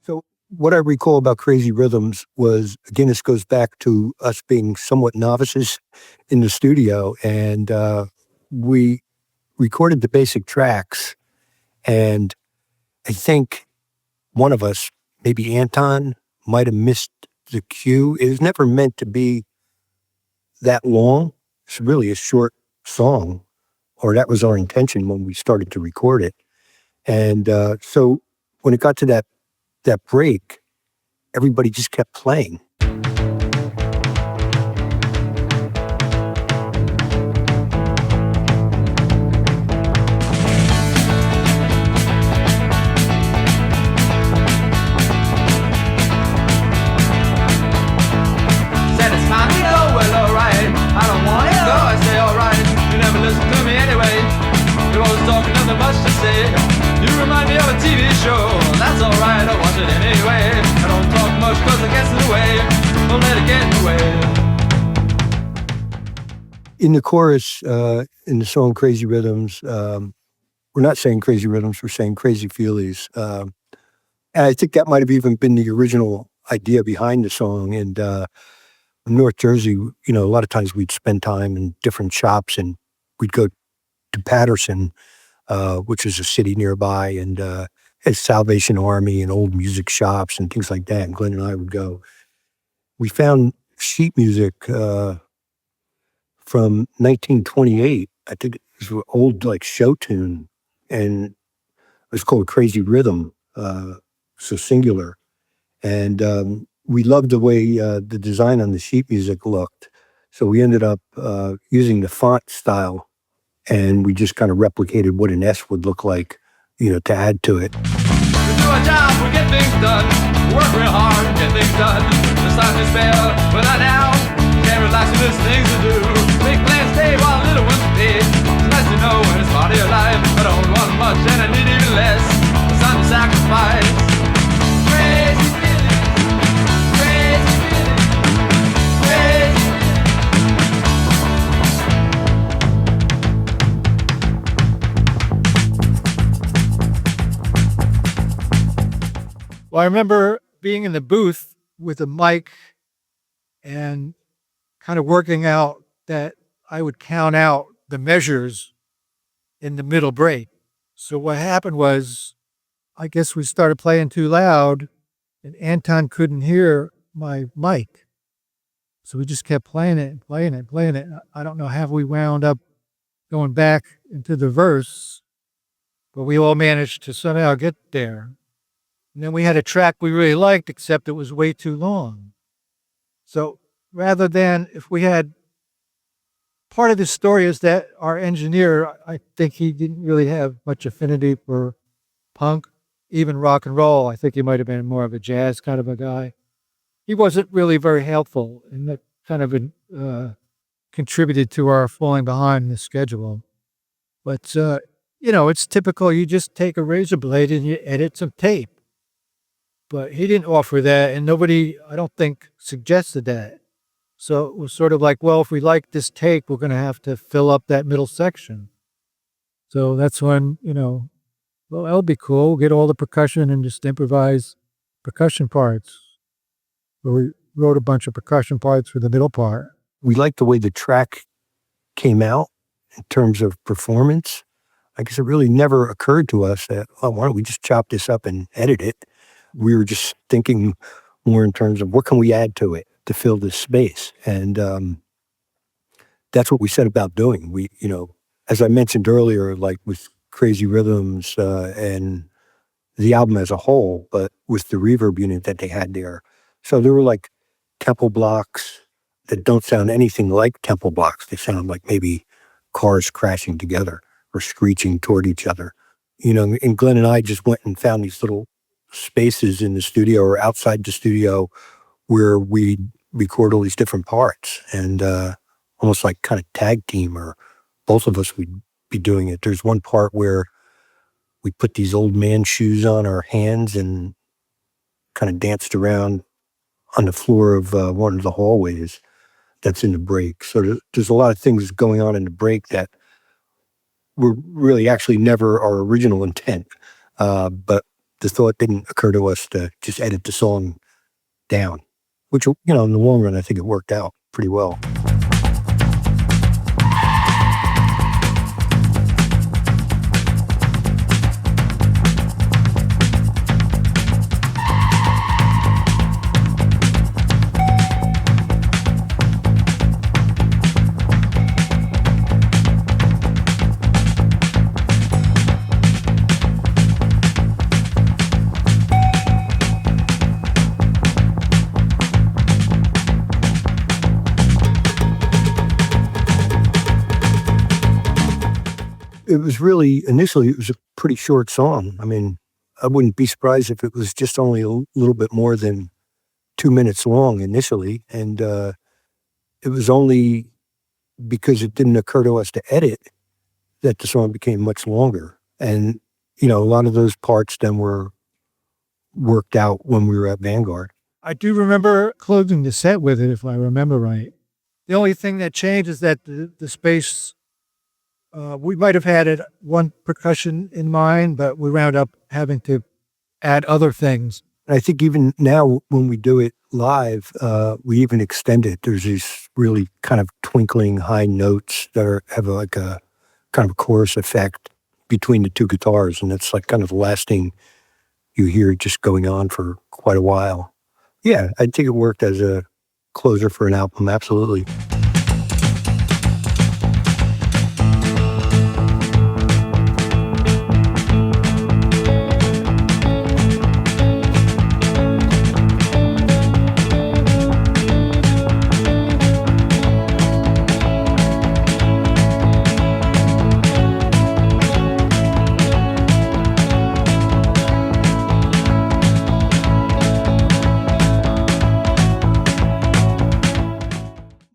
So what I recall about Crazy Rhythms was, again, this goes back to us being somewhat novices in the studio, and we recorded the basic tracks, and I think one of us, maybe Anton, might have missed the cue. It was never meant to be that long. It's really a short song, or that was our intention when we started to record it. And so when it got to that break, everybody just kept playing. You remind me of a TV show. That's alright, I'll watch it anyway. I don't talk much cause it gets in the way. Don't let it get in the way. In the chorus, in the song Crazy Rhythms, we're not saying Crazy Rhythms, we're saying Crazy Feelies. And I think that might have even been the original idea behind the song. And in North Jersey, a lot of times we'd spend time in different shops, and we'd go to Patterson, which is a city nearby, and has Salvation Army and old music shops and things like that. And Glenn and I would go. We found sheet music from 1928. I think it was an old show tune, and it was called Crazy Rhythm, so singular. And we loved the way the design on the sheet music looked. So we ended up using the font style, and we just kind of replicated what an S would look like, to add to it. We do our job, we get things done. We work real hard, get things done. There's time to spare, but not now. Can't relax when there's things to do. Big plans stay while little ones stay. It's nice to know when it's part of your life. I don't want much and I need even less. It's time to sacrifice. Crazy feelings, crazy feelings, crazy. Well, I remember being in the booth with a mic and kind of working out that I would count out the measures in the middle break. So what happened was, I guess we started playing too loud and Anton couldn't hear my mic. So we just kept playing it and playing it and playing it. I don't know how we wound up going back into the verse, but we all managed to somehow get there. And then we had a track we really liked, except it was way too long. So rather than, if we had, part of the story is that our engineer, I think he didn't really have much affinity for punk, even rock and roll. I think he might have been more of a jazz kind of a guy. He wasn't really very helpful, and that kind of contributed to our falling behind in the schedule. But, it's typical. You just take a razor blade and you edit some tape. But he didn't offer that, and nobody, I don't think, suggested that. So it was sort of like, well, if we like this take, we're going to have to fill up that middle section. So that's when, well, that'll be cool. We'll get all the percussion and just improvise percussion parts. So we wrote a bunch of percussion parts for the middle part. We liked the way the track came out in terms of performance. I guess it really never occurred to us that, why don't we just chop this up and edit it? We were just thinking more in terms of what can we add to it to fill this space. And that's what we set about doing. We, as I mentioned earlier, like with Crazy Rhythms and the album as a whole, but with the reverb unit that they had there. So there were like tempo blocks that don't sound anything like tempo blocks. They sound like maybe cars crashing together or screeching toward each other. And Glenn and I just went and found these little spaces in the studio or outside the studio where we record all these different parts, and almost like kind of tag team, or both of us would be doing it. There's one part where we put these old man shoes on our hands and kind of danced around on the floor of one of the hallways that's in the break. So there's a lot of things going on in the break that were really actually never our original intent. But the thought didn't occur to us to just edit the song down, which, in the long run, I think it worked out pretty well. It was really, initially, it was a pretty short song. I mean, I wouldn't be surprised if it was just only a little bit more than 2 minutes long initially. And it was only because it didn't occur to us to edit that the song became much longer. And, a lot of those parts then were worked out when we were at Vanguard. I do remember closing the set with it, if I remember right. The only thing that changed is that the space, we might have had one percussion in mind, but we wound up having to add other things. And I think even now when we do it live, we even extend it. There's these really kind of twinkling high notes that have like a kind of chorus effect between the two guitars. And it's like kind of the last thing you hear just going on for quite a while. Yeah, I think it worked as a closer for an album, absolutely.